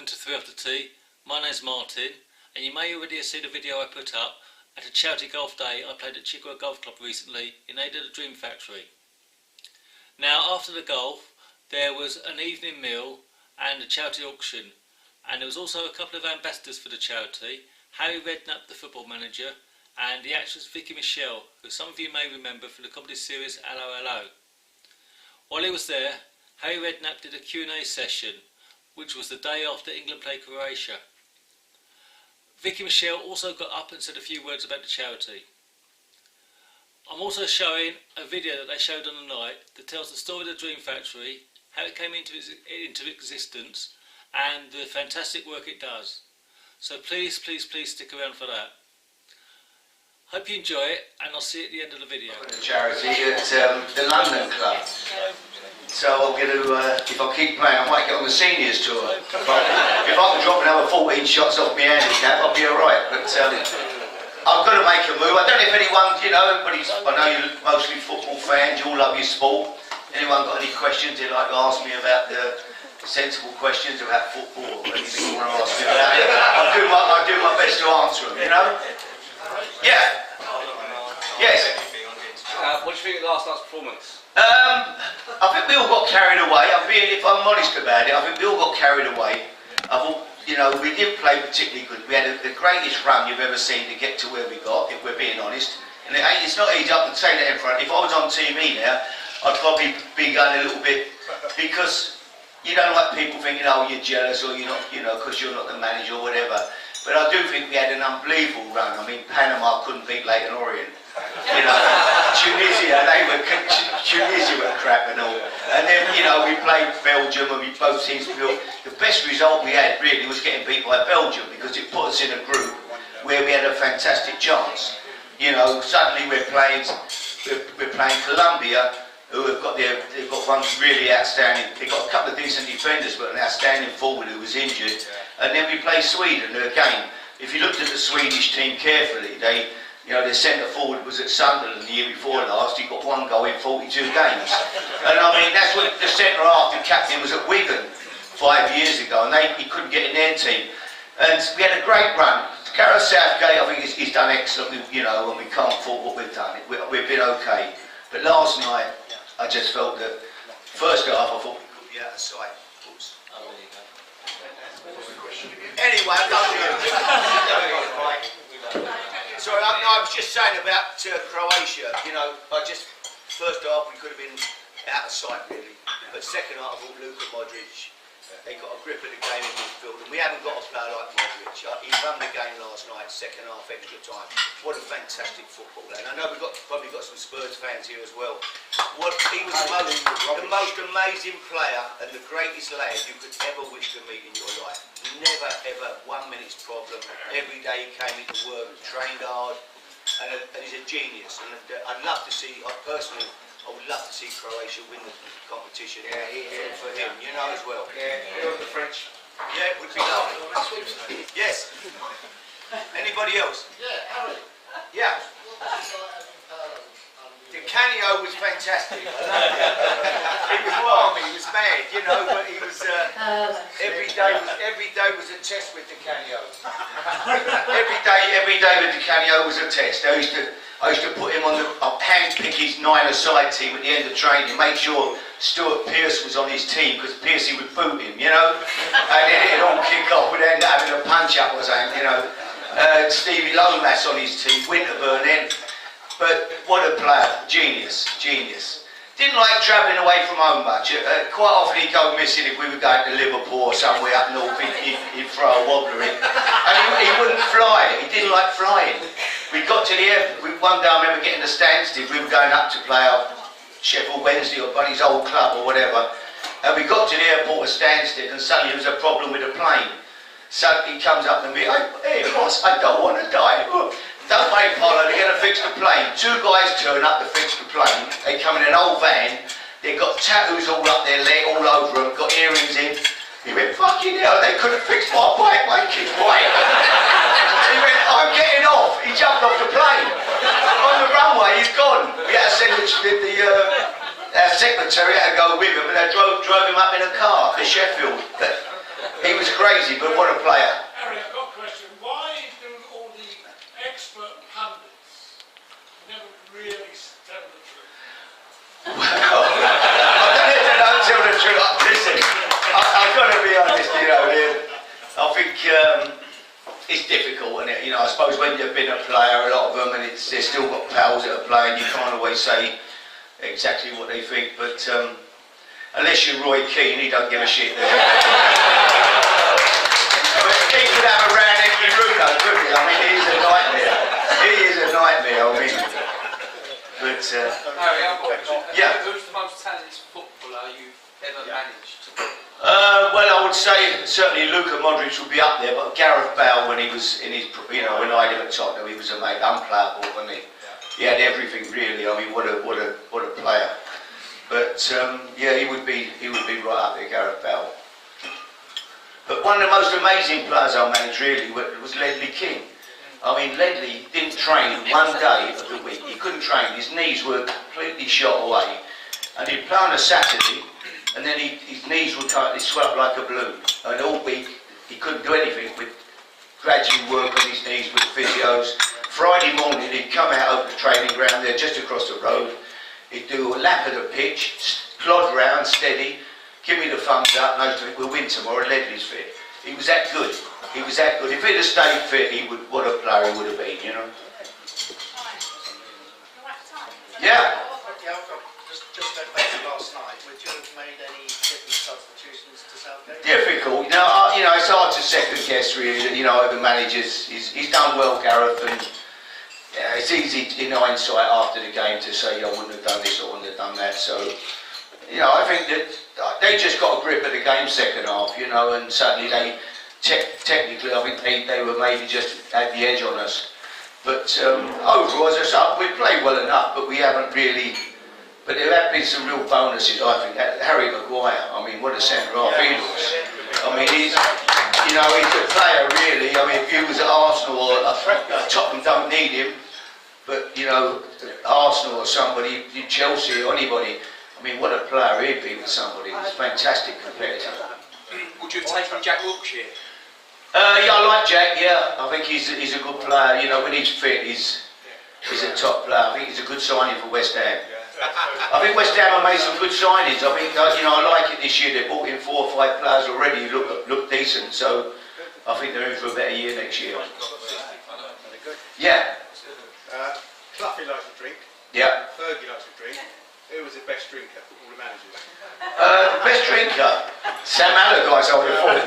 to 3 After Tea. My name's Martin, and you may already have seen a video I put up at a charity golf day I played at Chigwell Golf Club recently in aid of the Dream Factory. Now, after the golf, there was an evening meal and a charity auction, and there was also a couple of ambassadors for the charity, Harry Redknapp, the football manager, and the actress Vicki Michelle, who some of you may remember from the comedy series Allo Allo. While he was there, Harry Redknapp did a Q&A session, which was the day after England played Croatia. Vicki Michelle also got up and said a few words about the charity. I'm also showing a video that they showed on the night that tells the story of the Dream Factory, how it came into existence, and the fantastic work it does. So please, please, please stick around for that. Hope you enjoy it, and I'll see you at the end of the video. The charity at the London Club. So I'm going to, if I keep playing, I might get on the seniors tour. But if I can drop another 14 shots off my handicap, I'll be alright. But I've got to make a move. I don't know if anyone, you know, everybody's, I know you're mostly football fans, you all love your sport. Anyone got any questions they'd like to ask me about the sensible questions about football or anything you want to ask me about it? I'll do my best to answer them, you know? Yeah. Yes. What do you think of last night's performance? I think we all got carried away. If I'm honest about it, I think we all got carried away. I thought, you know, we didn't play particularly good. We had the greatest run you've ever seen to get to where we got, if we're being honest. And it's not easy, I can say that in front. If I was on TV now, I'd probably be going a little bit, because you don't like people thinking, oh, you're jealous, or you're not, you know, because you're not the manager or whatever. But I do think we had an unbelievable run. I mean, Panama couldn't beat Leyton Orient. You know, Tunisia were crap and all. And then, you know, we played Belgium and we both teams built. The best result we had really was getting beat by Belgium, because it put us in a group where we had a fantastic chance. You know, suddenly we're playing Colombia, who have got they've got one really outstanding. They've got a couple of decent defenders, but an outstanding forward who was injured. And then we play Sweden, who again, if you looked at the Swedish team carefully, you know, their centre forward was at Sunderland the year before last. He got 1 goal in 42 games. And I mean, that's what the centre half, the captain, was at Wigan 5 years ago, and he couldn't get in their team. And we had a great run. Gareth Southgate, I think he's done excellent, you know, and we can't fault what we've done. We've been okay. But last night, I just felt that, first half, I thought we could be out of sight. Oops. Oh, there you go. Anyway, I don't know. Sorry, I was just saying about Croatia. You know, first half we could have been out of sight really, but second half I thought Luka Modric, they got a grip of the game in midfield, and we haven't got a player like Modric. He won the game last night, second half, extra time. What a fantastic footballer! And I know we've probably got some Spurs fans here as well. He was the most amazing player and the greatest lad you could ever wish to meet in your life. Never ever 1 minute's problem. Every day he came into work, trained hard, and he's a genius. And I'd love to see, I would love to see Croatia win the competition. Yeah, for him, you know, as well. Yeah, the French. Yeah, it would be lovely. Yes. Anybody else? Yeah, Arry. Yeah. The cameo was fantastic. He was warm, he was mad, you know, but he was every day was a test with the cameo. every day with the cameo was a test. I used to put him on handpick his 9-a-side team at the end of training, make sure Stuart Pearce was on his team, because Pearcey would boot him, you know, and then it'd all kick off, we'd end up having a punch up or something, you know. Stevie Lomas on his team, Winterburn then. But what a player, genius. Didn't like travelling away from home much. Quite often he'd go missing if we were going to Liverpool or somewhere up north, he'd throw a wobbler in. And he wouldn't fly, he didn't like flying. We got to the airport, one day I remember getting to Stansted, we were going up to play our Sheffield Wednesday or Buddy's old club or whatever. And we got to the airport at Stansted, and suddenly there was a problem with the plane. So he comes up to me, hey boss, I don't want to die. Don't make Polo, they're going to fix the plane. 2 guys turn up to fix the plane. They come in an old van. They've got tattoos all up their leg, all over them, got earrings in. He went, fucking hell, they could have fixed my bike, mate, keep quiet. He went, I'm getting off. He jumped off the plane. On the runway, he's gone. We had to send our secretary had to go with him, and they drove him up in a car to Sheffield. He was crazy, but what a player. Harry, I've got a question. Why do all the expert pundits never really tell the truth? Well, I don't tell the truth. Listen, I've got to be honest, you know, I think it's difficult, isn't it? You know, I suppose when you've been a player, a lot of them, and they've still got pals that are playing, you can't always say exactly what they think, but unless you're Roy Keane, he don't give a shit. But he could have a round empty room though, couldn't he? I mean, he is a nightmare. He is a nightmare, I mean. But, Harry, I've got a question. yeah. Who's the most talented footballer you've ever managed? well, I would say certainly Luka Modric would be up there, but Gareth Bale, when he was in his, you know, when I had him at Tottenham, he was a mate, unplayable, wasn't he? He had everything really. I mean, what a player. But yeah, he would be right up there, Gareth Bale. But one of the most amazing players I managed really was Ledley King. I mean, Ledley didn't train one day of the week. He couldn't train. His knees were completely shot away, and he'd play on a Saturday, and then his knees would swell up like a balloon. And all week he couldn't do anything. With gradual work on his knees with physios. Friday morning he'd come out of the training ground there, just across the road. He'd do a lap of the pitch, plod round, steady, give me the thumbs up, no, we'll win tomorrow, Ledley's fit. He was that good. He was that good. If he'd have stayed fit, what a player he would have been, you know. Yeah. Just going back to last night, would you have made any different substitutions to Southgate? Difficult. You know, it's hard to second guess really. You know, the managers, he's done well, Gareth, and yeah, it's easy in hindsight after the game to say, I wouldn't have done this, I wouldn't have done that. So, you know, I think that they just got a grip of the game second half, you know, and suddenly they, technically, I think they were maybe just at the edge on us. But overall, as I said, we played well enough, but we haven't really. But there have been some real bonuses, I think. Harry Maguire, I mean, what a centre-half he was. I mean, he's a player, really. I mean, if he was at Arsenal or Tottenham don't need him, but, you know, Arsenal or somebody, Chelsea or anybody, I mean, what a player he'd be with somebody. He's a fantastic competitor. Would you have taken Jack Wilshere? Yeah, I like Jack, yeah. I think he's a good player. You know, when he's fit, he's a top player. I think he's a good signing for West Ham. I think West Ham have made some good signings. I think, you know, I like it this year. They brought in 4 or 5 players already who look decent. So I think they're in for a better year next year. Yeah. Cluffy likes to drink. Yeah. Fergie likes to drink. Who was the best drinker? All the managers. The best drinker? Sam Allardyce, I would have thought.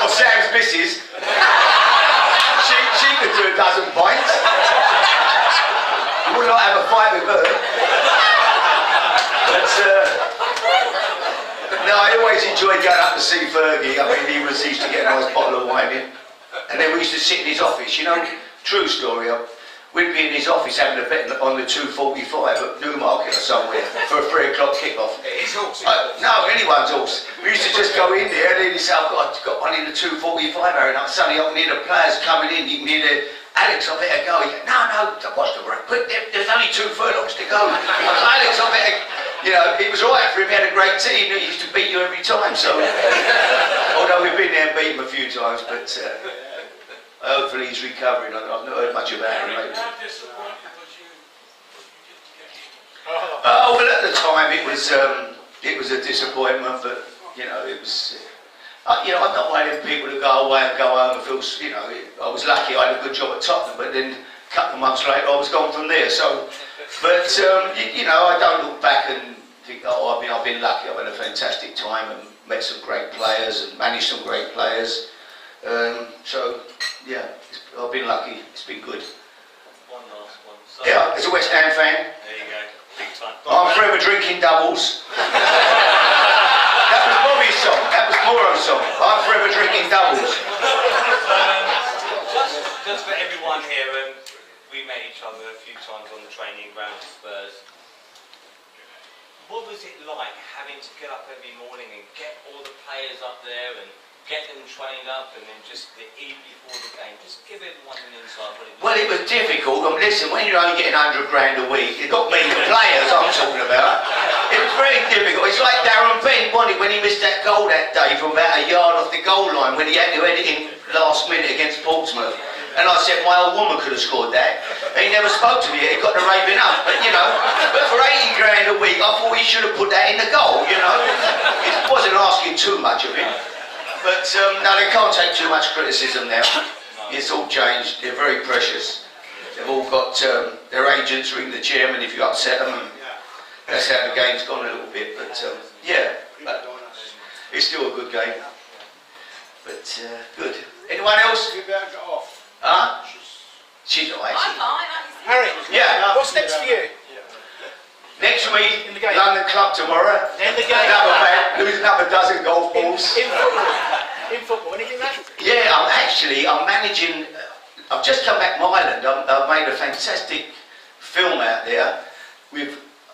Or Sam's missus. She could do a dozen pints. You wouldn't like to have a fight with her. But, no, I always enjoyed going up to see Fergie. I mean, he used to get a nice bottle of wine in. And then we used to sit in his office, you know, true story. We'd be in his office having a bet on the 2:45 at Newmarket or somewhere for a 3 o'clock kick-off. His horse? No, anyone's horse. We used to just go in there and then he'd say, I've got one in the 2:45 hour, and suddenly I can hear the players coming in. You can hear the Alex, I better go. He goes, no, watch the break. Quick, there's only 2 furlongs to go. I was, Alex, I better. You know, it was all right for him. He had a great team. He used to beat you every time. So, although we've been there and beat him a few times, but. Hopefully he's recovering. I've not heard much about him lately. How disappointed was you didn't get Oh well, at the time it was a disappointment, but you know it was. You know, I'm not one of them people who go away and go home and feel. You know, I was lucky. I had a good job at Tottenham, but then a couple of months later I was gone from there. So, but you know, I don't look back and think, oh, I've been lucky. I've had a fantastic time and met some great players and managed some great players. So, yeah, I've been lucky. It's been good. One last one. So, Yeah, as a West Ham fan, there you go. Big time. I'm forever drinking doubles. That was Bobby's song. That was Moro's song. I'm forever drinking doubles. Just for everyone here, we met each other a few times on the training ground at Spurs. What was it like having to get up every morning and get all the players up there and get them trained up, and then just the eve before the game? Just give everyone an insight what it was. Well, it was difficult. Listen, when you're only getting 100 grand a week, it got me, the players I'm talking about. It was very difficult. It's like Darren Bent, wasn't it, when he missed that goal that day from about a yard off the goal line when he had to head it in last minute against Portsmouth. And I said, my old woman could have scored that. And he never spoke to me yet. He got the raving up. But, you know, but for 80 grand a week, I thought he should have put that in the goal, you know. It wasn't asking too much of him. But, no, they can't take too much criticism now. It's all changed. They're very precious. They've all got their agents ring the chairman if you upset them. And that's how the game's gone a little bit. But, yeah, but it's still a good game. But, good. Anyone else? You better get off. Huh? She's not actually. Harry, Yeah. what's next for you? Next week, In the game. London Club tomorrow. In the game. Another man, lose another dozen golf balls. In football. In football. Anything that? Yeah, I'm managing. I've just come back from Ireland. I've made a fantastic film out there.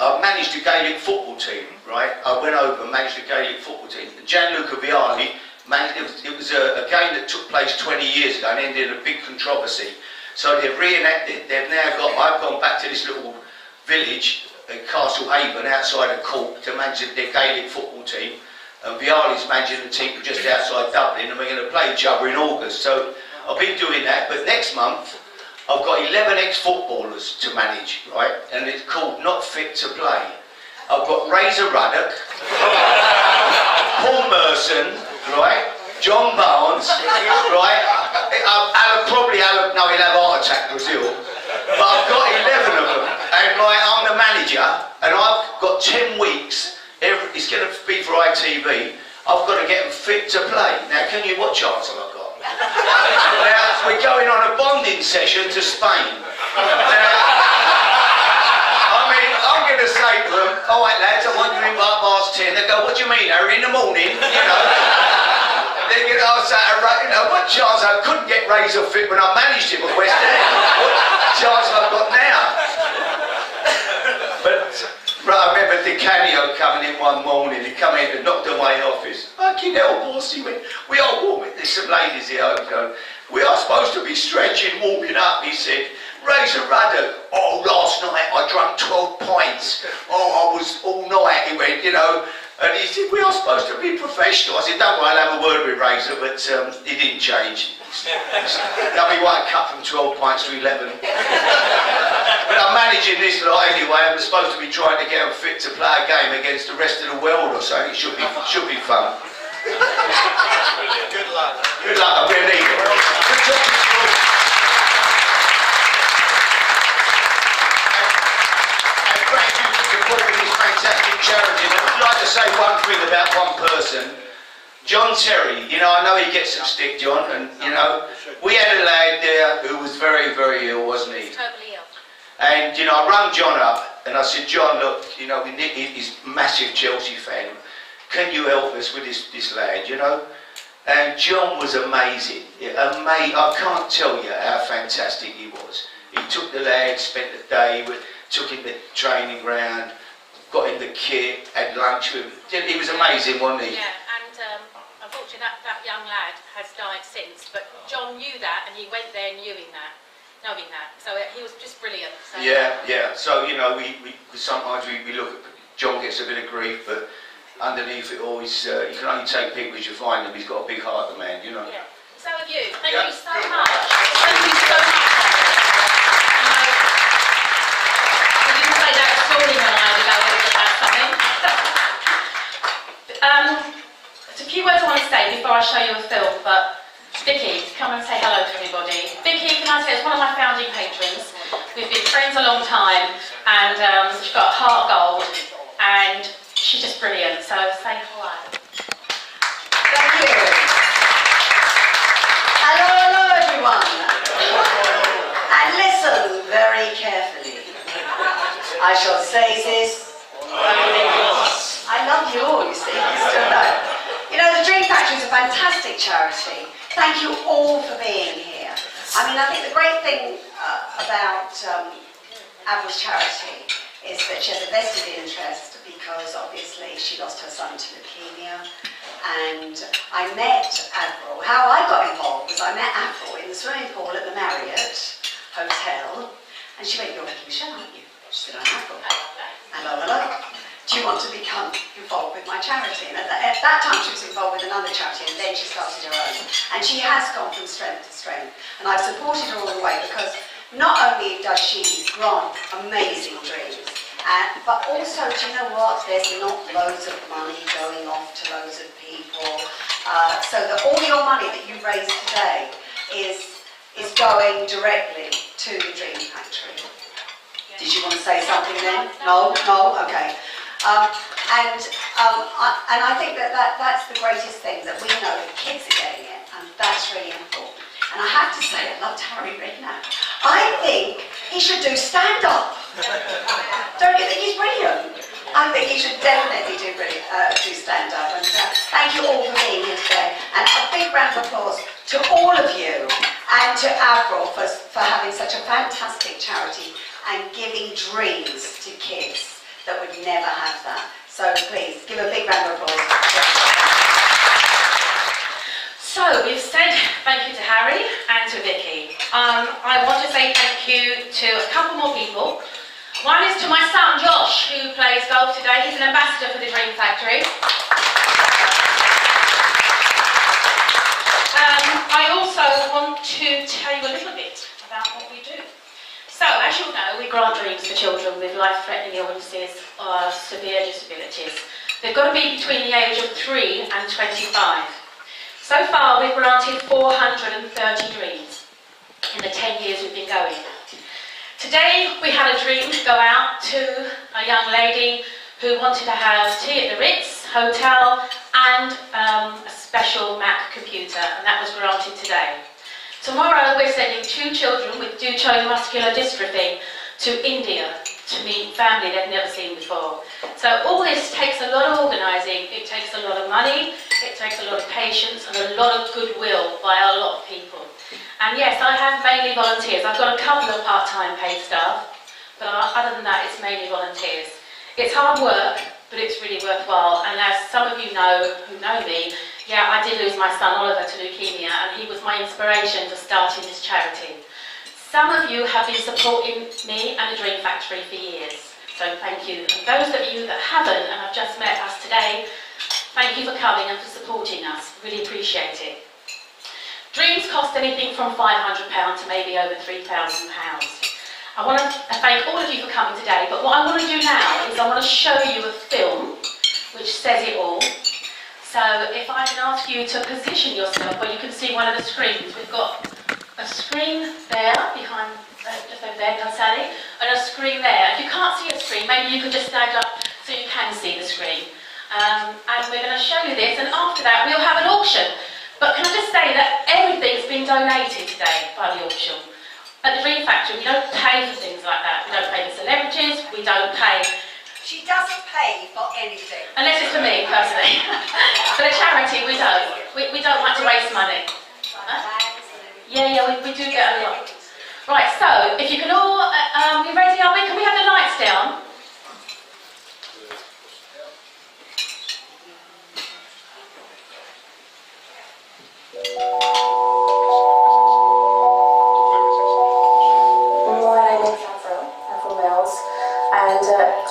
I've managed the Gaelic football team, right? I went over and managed the Gaelic football team. Gianluca Vialli. It was a game that took place 20 years ago and ended in a big controversy. So they've reenacted, I've gone back to this little village in Castle Haven outside of Cork to manage their Gaelic football team. And Vialli's managing the team just outside Dublin, and we're going to play each other in August. So I've been doing that, but next month I've got 11 ex-footballers to manage, right? And it's called Not Fit to Play. I've got Razor Ruddock, Paul Merson, right? John Barnes, right? He'll have a heart attack because he'll. But I've got 11 of them, and like, I'm the manager, and I've got 10 weeks. It's going to be for ITV. I've got to get them fit to play. Now, what chance have I got? Now, we're going on a bonding session to Spain. I'm going to say to them, all right, lads, I want you in by 10:30. They go, what do you mean, Harry, in the morning? You know. I'll say, what chance? I couldn't get Razor fit when I managed him at West Ham. What chance have I got now? But I remember DiCanio coming in one morning. He come in and knocked on my office. Fucking hell, boss, he went, we are warming. There's some ladies here. We are supposed to be stretching, warming up, he said. Razor Ruddock. Oh, last night I drank 12 pints. Oh, I was all night, he went, you know. And he said, we are supposed to be professional. I said, don't worry, I'll have a word with Razor, but he didn't change. That'll be why I cut from 12 pints to 11. But I'm managing this lot anyway. I'm supposed to be trying to get them fit to play a game against the rest of the world or so. It should be fun. Good luck. Good luck, I'm going to need it. Good job. Thank you for supporting this fantastic charity. I'd like to say one thing about one person. John Terry, you know, I know he gets some stick, John, and, you know, we had a lad there who was very, very ill, wasn't he? Totally ill. And, you know, I rang John up and I said, John, look, you know, he's a massive Chelsea fan. Can you help us with this lad, you know? And John was amazing. I can't tell you how fantastic he was. He took the lad, spent the day took him to the training ground, got him the kit, had lunch with him. He was amazing, wasn't he? Yeah, and unfortunately that young lad has died since, but John knew that and he went there knowing that. So he was just brilliant. So. Yeah. So, you know, sometimes we look at, John gets a bit of grief, but underneath it all, you can only take people as you find them. He's got a big heart, the man, you know. Yeah. So have you. Thank you so much. Thank you so much. I didn't say that story when I had about something. There's a few words I want to say before I show you a film, but Vicki, come and say hello to everybody. Vicki, can I say, is one of my founding patrons. We've been friends a long time, and she's got a heart of gold, and she's just brilliant, so say hello. Thank you. Hello, everyone. And listen very carefully. I shall say this. I love you all, you see. You know, the Dream Factory is a fantastic charity. Thank you all for being here. I mean, I think the great thing about Avril's charity is that she has a vested interest because obviously she lost her son to leukemia. And I met Avril. How I got involved was I met Avril in the swimming pool at the Marriott Hotel. And she went, you're Vicki Michelle, aren't you? She said, I'm Avril. Hello, hello. do you want to become involved with my charity? And at that time she was involved with another charity, and then she started her own. And she has gone from strength to strength. And I've supported her all the way, because not only does she grant amazing dreams, but also, do you know what, there's not loads of money going off to loads of people. So that all your money that you raise today is going directly to the Dream Factory. Did you want to say something then? No? No? Okay. And I think that's the greatest thing, that we know the kids are getting it, and that's really important. And I have to say, I loved Harry Redknapp. I think he should do stand-up. Don't you think he's brilliant? I think he should definitely do stand-up. And thank you all for being here today. And a big round of applause to all of you, and to Avril for having such a fantastic charity and giving dreams to kids that would never have that. So please, give a big round of applause. So we've said thank you to Harry and to Vicki. I want to say thank you to a couple more people. One is to my son Josh, who plays golf today. He's an ambassador for the Dream Factory. I also want to tell you a little bit about what we do. So, as you'll know, we grant dreams for children with life-threatening illnesses or severe disabilities. They've got to be between the age of 3 and 25. So far, we've granted 430 dreams in the 10 years we've been going. Today, we had a dream go out to a young lady who wanted to have tea at the Ritz Hotel and a special Mac computer, and that was granted today. Tomorrow, we're sending 2 children with Duchenne muscular dystrophy to India to meet family they've never seen before. So all this takes a lot of organising, it takes a lot of money, it takes a lot of patience and a lot of goodwill by a lot of people. And yes, I have mainly volunteers. I've got a couple of part-time paid staff, but other than that, it's mainly volunteers. It's hard work, but it's really worthwhile. And as some of you know, who know me, yeah, I did lose my son Oliver to leukemia, and he was my inspiration for starting this charity. Some of you have been supporting me and the Dream Factory for years, so thank you. And those of you that haven't and have just met us today, thank you for coming and for supporting us. Really appreciate it. Dreams cost anything from £500 to maybe over £3,000. I want to thank all of you for coming today, but what I want to do now is I want to show you a film which says it all. So if I can ask you to position yourself where you can see one of the screens. We've got a screen there behind, just over there, Sally, and a screen there. If you can't see a screen, maybe you could just stand up so you can see the screen. And we're going to show you this, and after that we'll have an auction. But can I just say that everything's been donated today by the auction. At the Dream Factory, we don't pay for things like that. We don't pay for celebrities, we don't pay. She doesn't pay for anything. Unless it's for me, personally. For the charity, we don't. We don't like to waste money. Huh? Yeah, we do get a lot. Right, so, if you can all, we ready, are we? Can we have the lights down?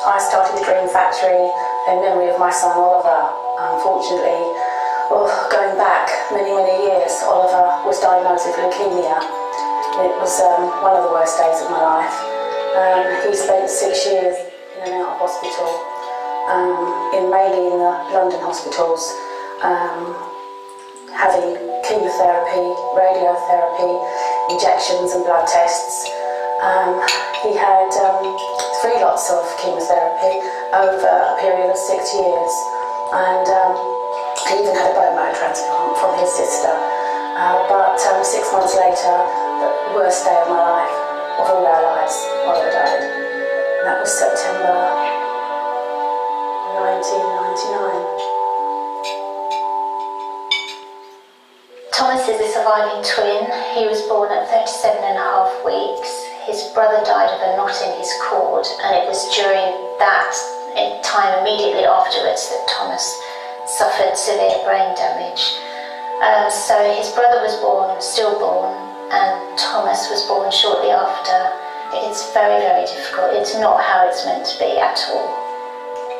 I started the Dream Factory in memory of my son Oliver. Unfortunately, going back many years, Oliver was diagnosed with leukemia. It was one of the worst days of my life. He spent 6 years in and out of hospital, mainly in the London hospitals, having chemotherapy, radiotherapy, injections and blood tests. He had 3 lots of chemotherapy over a period of 6 years, and he even had a bone marrow transplant from his sister. But 6 months later, the worst day of my life, of all our lives, Oliver died. And that was September 1999. Thomas is a surviving twin. He was born at 37.5 weeks. His brother died of a knot in his cord, and it was during that time immediately afterwards that Thomas suffered severe brain damage. So his brother was stillborn, and Thomas was born shortly after. It's very difficult. It's not how it's meant to be at all.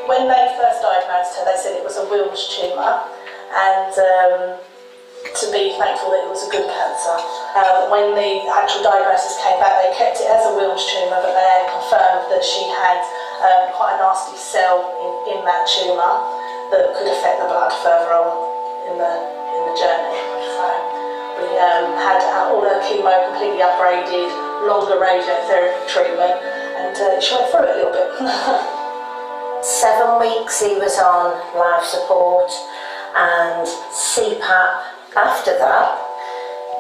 When they first diagnosed her, they said it was a Wilms tumour, and to be thankful that it was a good cancer. When the actual diagnosis came back, they kept it as a Wilms tumour, but they confirmed that she had quite a nasty cell in that tumour that could affect the blood further on in the journey. So we had all her chemo completely upgraded, longer radiotherapy treatment, and she went through it a little bit. 7 weeks he was on life support and CPAP. After that,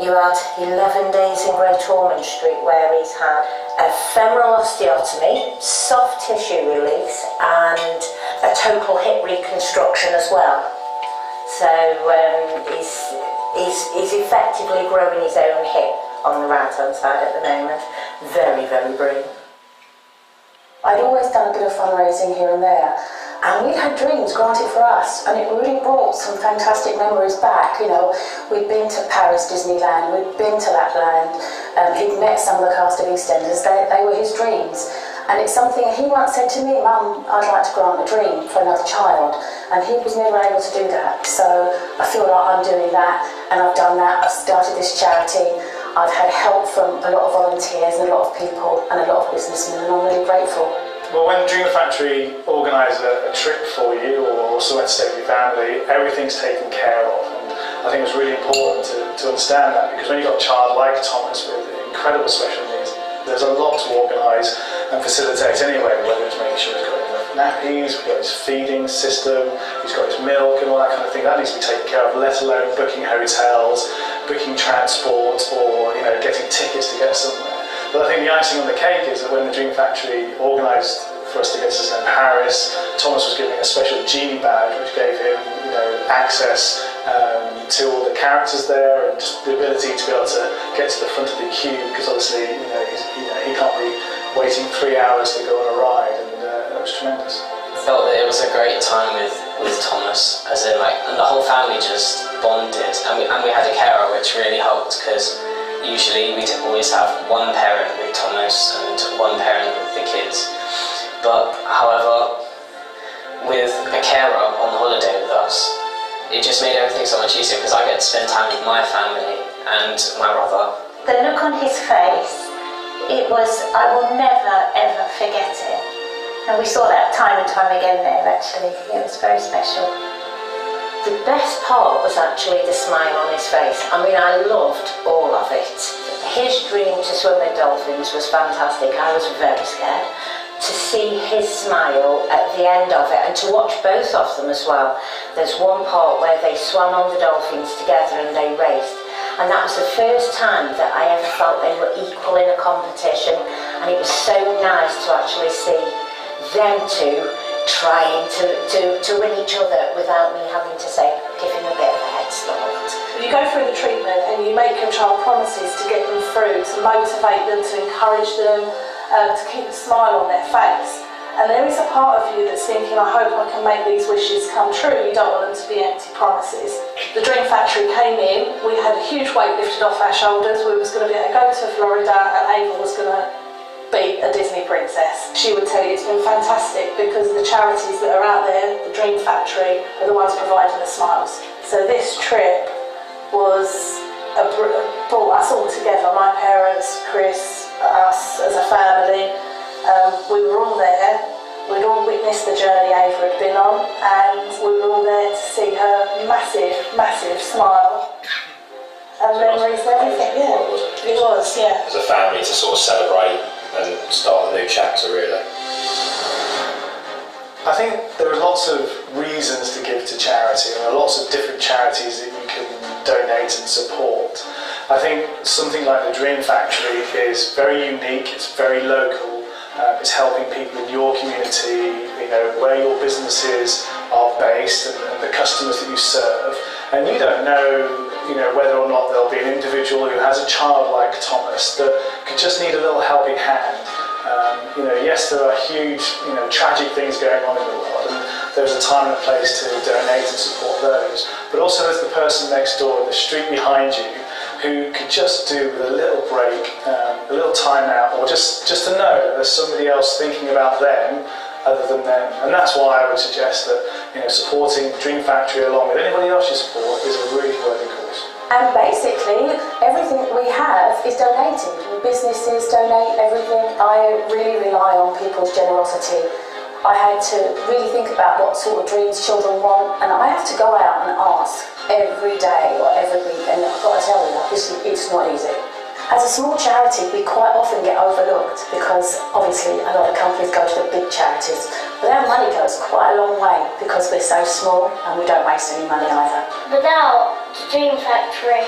you had 11 days in Great Ormond Street where he's had a femoral osteotomy, soft tissue release and a total hip reconstruction as well. So he's effectively growing his own hip on the right hand side at the moment. Very, very brilliant. I'd always done a bit of fundraising here and there, and we'd had dreams granted for us, and it really brought some fantastic memories back. You know, we'd been to Paris, Disneyland, we'd been to Lapland, he'd met some of the cast of EastEnders, they were his dreams. And it's something he once said to me, Mum, I'd like to grant a dream for another child, and he was never able to do that. So I feel like I'm doing that, and I've done that. I've started this charity. I've had help from a lot of volunteers and a lot of people and a lot of businessmen, and I'm really grateful. Well, when Dream Factory organise a trip for you or also went to stay with your family, everything's taken care of. And I think it's really important to understand that, because when you've got a child like Thomas with incredible special needs, there's a lot to organise and facilitate anyway, whether it's making sure he's got enough nappies, we've got his feeding system, he's got his milk and all that kind of thing. That needs to be taken care of, let alone booking hotels, booking transport, or getting tickets to get somewhere. But I think the icing on the cake is that when the Dream Factory organised for us to get to Paris, Thomas was given a special genie badge which gave him access to all the characters there, and just the ability to be able to get to the front of the queue, because obviously he can't be waiting 3 hours to go on a ride, and that was tremendous. I felt that it was a great time with Thomas, as in and the whole family just bonded, and we had a carer, which really helped, because usually we'd always have one parent with Thomas and one parent with the kids. But however, with a carer on holiday with us, it just made everything so much easier, because I get to spend time with my family and my brother. The look on his face, I will never ever forget it. And we saw that time and time again there actually. It was very special. The best part was actually the smile on his face. I mean, I loved all of it. His dream to swim with dolphins was fantastic. I was very scared. To see his smile at the end of it, and to watch both of them as well. There's one part where they swam on the dolphins together and they raced, and that was the first time that I ever felt they were equal in a competition, and it was so nice to actually see them two trying to win each other without me having to say, give him a bit of a head start. You go through the treatment and you make your child promises to get them through, to motivate them, to encourage them, to keep a smile on their face. And there is a part of you that's thinking, I hope I can make these wishes come true. You don't want them to be empty promises. The Dream Factory came in, we had a huge weight lifted off our shoulders. We was going to be able to go to Florida, and Ava was going to be a Disney princess. She would tell you it's been fantastic, because the charities that are out there, the Dream Factory, are the ones providing the smiles. So this trip was brought us all together, my parents, Chris, us as a family. We were all there, we'd all witnessed the journey Ava had been on, and we were all there to see her massive, massive smile. And memories and everything, yeah. It was, yeah. As a family to sort of celebrate and start a new chapter, really. I think there are lots of reasons to give to charity, and there are lots of different charities that you can donate and support. I think something like the Dream Factory is very unique, it's very local, it's helping people in your community, where your businesses are based, and the customers that you serve. And you don't know, whether or not there'll be an individual who has a child like Thomas that could just need a little helping hand. Yes, there are huge, tragic things going on in the world, and there's a time and a place to donate and support those. But also there's the person next door, the street behind you, who could just do with a little break, a little time out, or just to know that there's somebody else thinking about them other than them. And that's why I would suggest that, you know, supporting Dream Factory along with anybody else you support is a really worthy cause. And basically, everything we have is donated. Businesses donate everything. I really rely on people's generosity. I had to really think about what sort of dreams children want, and I have to go out and ask every day or every week, and I've got to tell you that it's not easy. As a small charity, we quite often get overlooked because obviously a lot of companies go to the big charities, but our money goes quite a long way because we're so small and we don't waste any money either. Without the Dream Factory,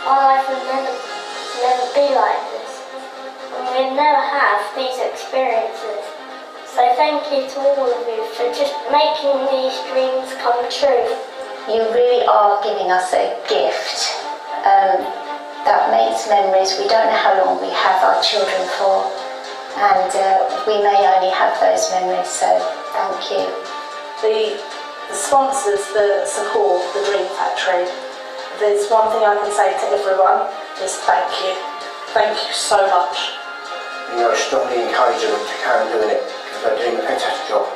our life would never be like this. We'd never have these experiences. So thank you to all of you for just making these dreams come true. You really are giving us a gift that makes memories. We don't know how long we have our children for, and we may only have those memories, so thank you. The sponsors that support the Dream Factory, there's one thing I can say to everyone, is thank you. Thank you so much. You know, I strongly encourage them to carry on doing it. They're doing a fantastic job.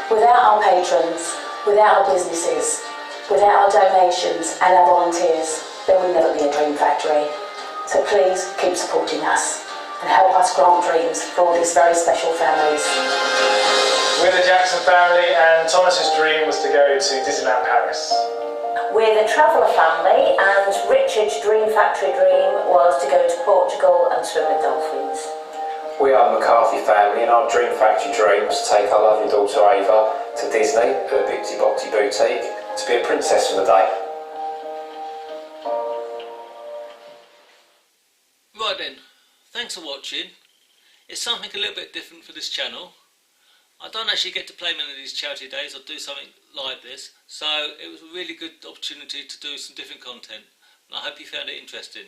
Without our patrons, without our businesses, without our donations and our volunteers, there would never be a Dream Factory. So please keep supporting us and help us grant dreams for all these very special families. We're the Jackson family, and Thomas's dream was to go to Disneyland Paris. We're the Traveller family, and Richard's Dream Factory dream was to go to Portugal and swim with dolphins. We are the McCarthy family, and our Dream Factory dream was to take our lovely daughter Ava to Disney, her Bitsy Boxy boutique, to be a princess for the day. Right then, thanks for watching. It's something a little bit different for this channel. I don't actually get to play many of these charity days or do something like this, so it was a really good opportunity to do some different content, and I hope you found it interesting.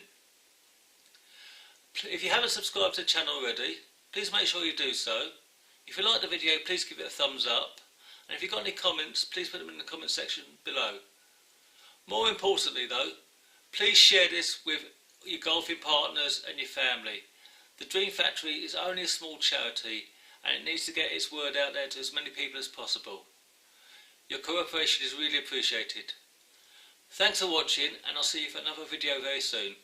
If you haven't subscribed to the channel already, please make sure you do so. If you like the video, please give it a thumbs up, and if you've got any comments, please put them in the comment section below. More importantly though, please share this with your golfing partners and your family. The Dream Factory is only a small charity, and it needs to get its word out there to as many people as possible. Your cooperation is really appreciated. Thanks for watching, and I'll see you for another video very soon.